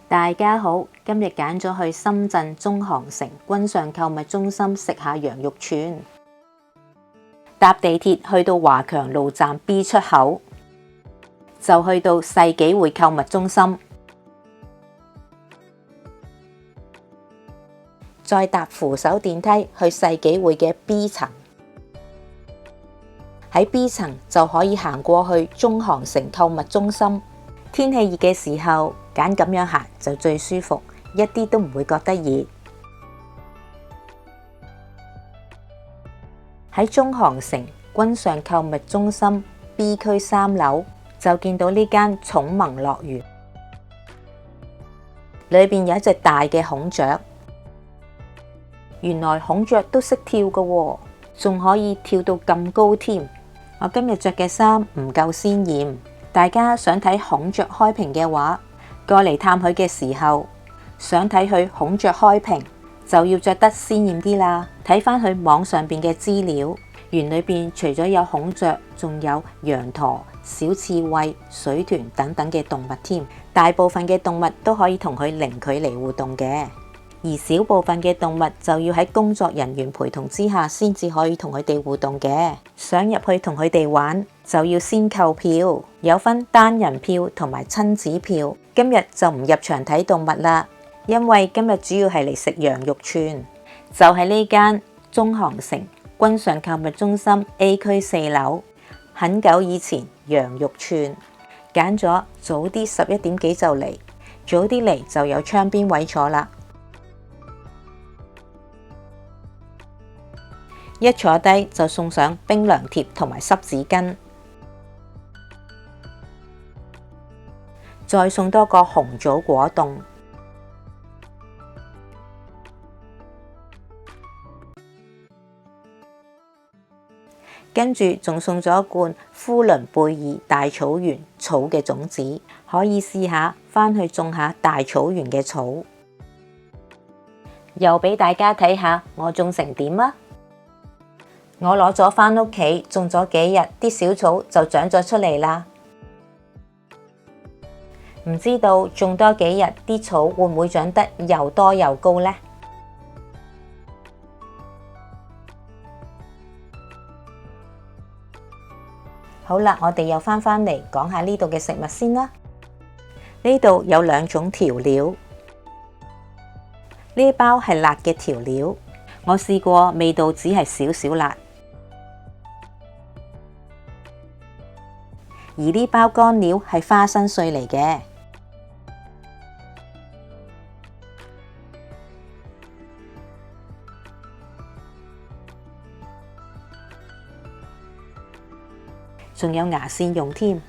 大家好，今日揀咗去深圳中航城君上購物中心食下羊肉串。搭地鐵去到華強路站 B 出口，就去到世紀匯購物中心，再搭扶手電梯去世紀匯嘅 B 層。喺 B 層就可以行過去中航城購物中心。天氣熱嘅時候，揀咁樣行就最舒服，一啲都唔會覺得熱。喺中航城君上購物中心 B 區3樓就見到呢間寵萌樂園，裏邊有一隻大嘅孔雀。原來孔雀都識跳㗎喎，仲可以跳到咁高添。我今日着嘅衫唔夠鮮豔，大家想睇孔雀開屏嘅話，過嚟探佢嘅時候，想睇佢孔雀開屏就要着得鮮豔啲啦。睇返佢網上邊嘅資料，園裏邊除咗有孔雀，仲有羊駝、小刺蝟、水豚等等嘅動物添。大部分嘅動物都可以同佢零距離互動嘅。而小部分嘅動物就要喺工作人員陪同之下先至可以同佢哋互動嘅。想入去同佢哋玩就要先購票，有分單人票同埋親子票。今日就唔入場睇動物啦，因為今日主要係嚟食羊肉串。就係呢間中航城君上購物中心 A 區4樓。很久以前羊肉串揀咗早啲11點幾就嚟，早啲嚟就有窗邊位坐啦。一坐低就送上冰涼貼同埋濕紙巾，再送多個紅棗果凍，跟住仲送咗一罐呼倫貝爾大草原草嘅種子，可以試下返去種下大草原嘅草。又俾大家睇下我種成點啊！我攞咗返屋企種咗幾日，啲小草就長咗出嚟啦。唔知道種多幾日，啲草會唔會長得又多又高呢？好啦，我哋又返嚟講下呢度嘅食物先啦。呢度有2種調料，呢包係辣嘅調料，我試過味道只係少少辣。而呢包乾料係花生碎嚟嘅，仲有牙線用添。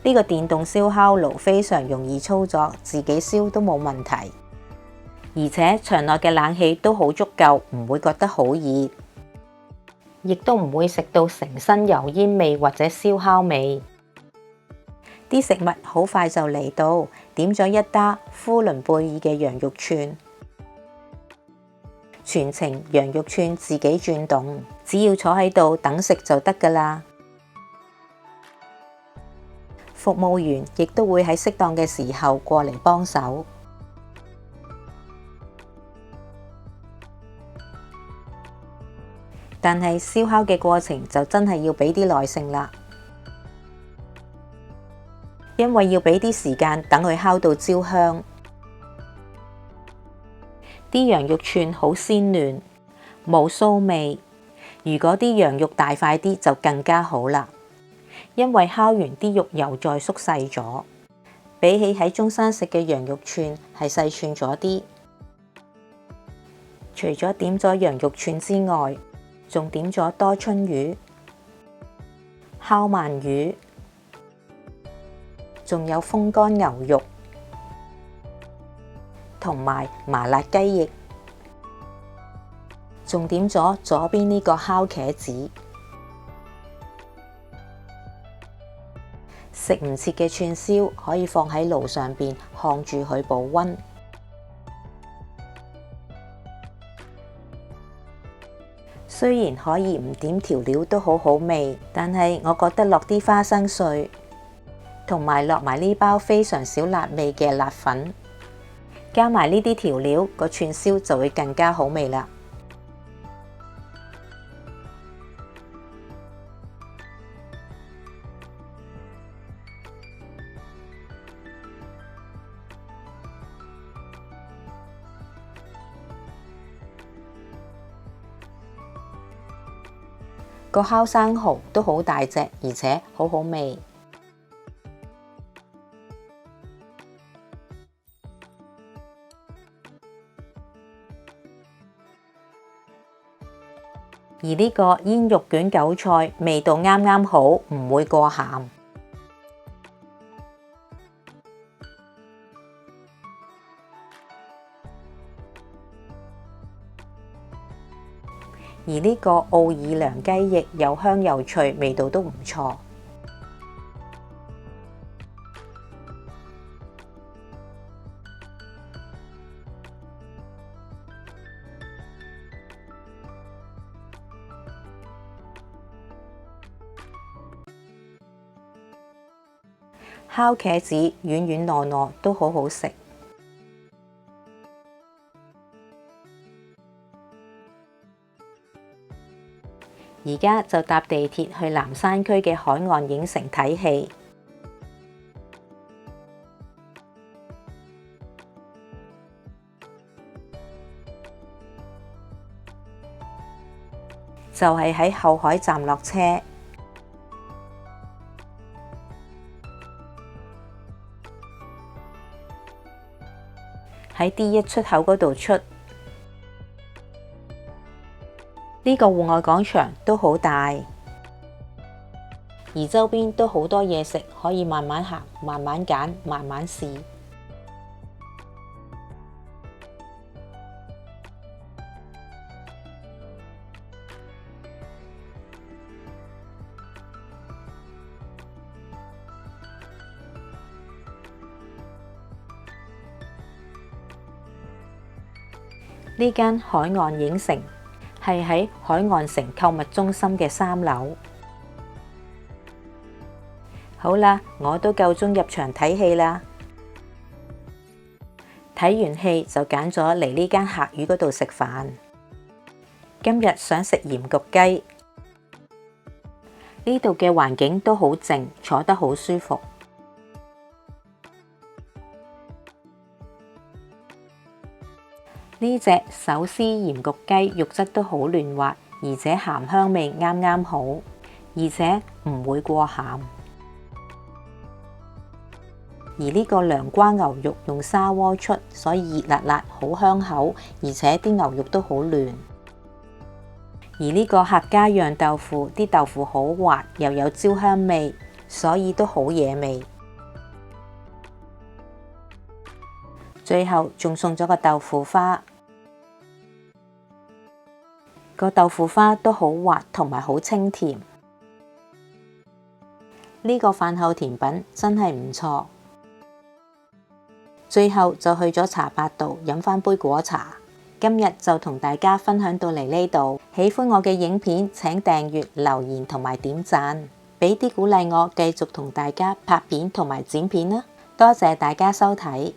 呢個電動燒烤爐非常容易操作，自己燒都冇問題。而且場內嘅冷氣都好足夠，唔會覺得好熱，亦都唔會食到成身油煙味或者燒烤味。啲食物好快就嚟到，點咗一打呼倫貝爾嘅羊肉串，全程羊肉串自己轉動，只要坐喺度等食就得㗎啦。服務員亦都會喺適當嘅時候過嚟幫手。但係燒烤嘅過程就真係要俾啲耐性啦，因為要俾啲時間等佢烤到焦香。啲羊肉串好鮮嫩，冇臊味。如果啲羊肉大塊啲就更加好啦，因為烤完啲肉又再縮細咗，比起喺中山食嘅羊肉串係細串咗啲。除咗點咗羊肉串之外，仲點咗多春魚、烤鰻魚，仲有風乾牛肉，同埋麻辣雞翼，仲點咗左邊呢個烤茄子。食唔切嘅串燒可以放喺爐上邊烘住佢保溫。雖然可以唔點調料都好好味，但係我覺得落啲花生碎，同埋落埋呢包非常少辣味嘅辣粉，加埋呢啲調料，個串燒就會更加好味啦。個烤生蠔都好大隻，而且好好味。而呢個煙肉卷韭菜味道啱啱好，唔會過鹹。而呢個奧爾良雞翼又香又脆，味道都唔錯。烤茄子軟軟糯糯都好好食。而家就搭地鐵去南山區嘅海岸影城睇戲。就係喺後海站落車，喺 D1 出口嗰度出。呢個戶外廣場都好大，而周邊都好多嘢食，可以慢慢行、慢慢揀、慢慢試。呢間海岸影城係喺海岸城購物中心嘅3樓。好啦，我都夠鐘入場睇戲啦。睇完戲就揀咗嚟呢間客語嗰度食飯。今日想食鹽焗雞。呢度嘅環境都好靜，坐得好舒服。呢隻手撕鹽焗雞肉質都好嫩滑，而且鹹香味啱啱好，而且唔會過鹹。而呢個涼瓜牛肉用砂鍋出，所以熱辣辣，好香口，而且啲牛肉都好嫩。而呢個客家釀豆腐，啲豆腐好滑，又有焦香味，所以都好惹味。最後仲送咗個豆腐花。個豆腐花都好滑，同埋好清甜。呢個飯後甜品真係唔錯。最後就去咗茶百道飲返杯果茶。今日就同大家分享到嚟呢度。喜歡我嘅影片，請訂閱、留言同埋點讚，俾啲鼓勵我繼續同大家拍片同埋剪片啦。多謝大家收睇。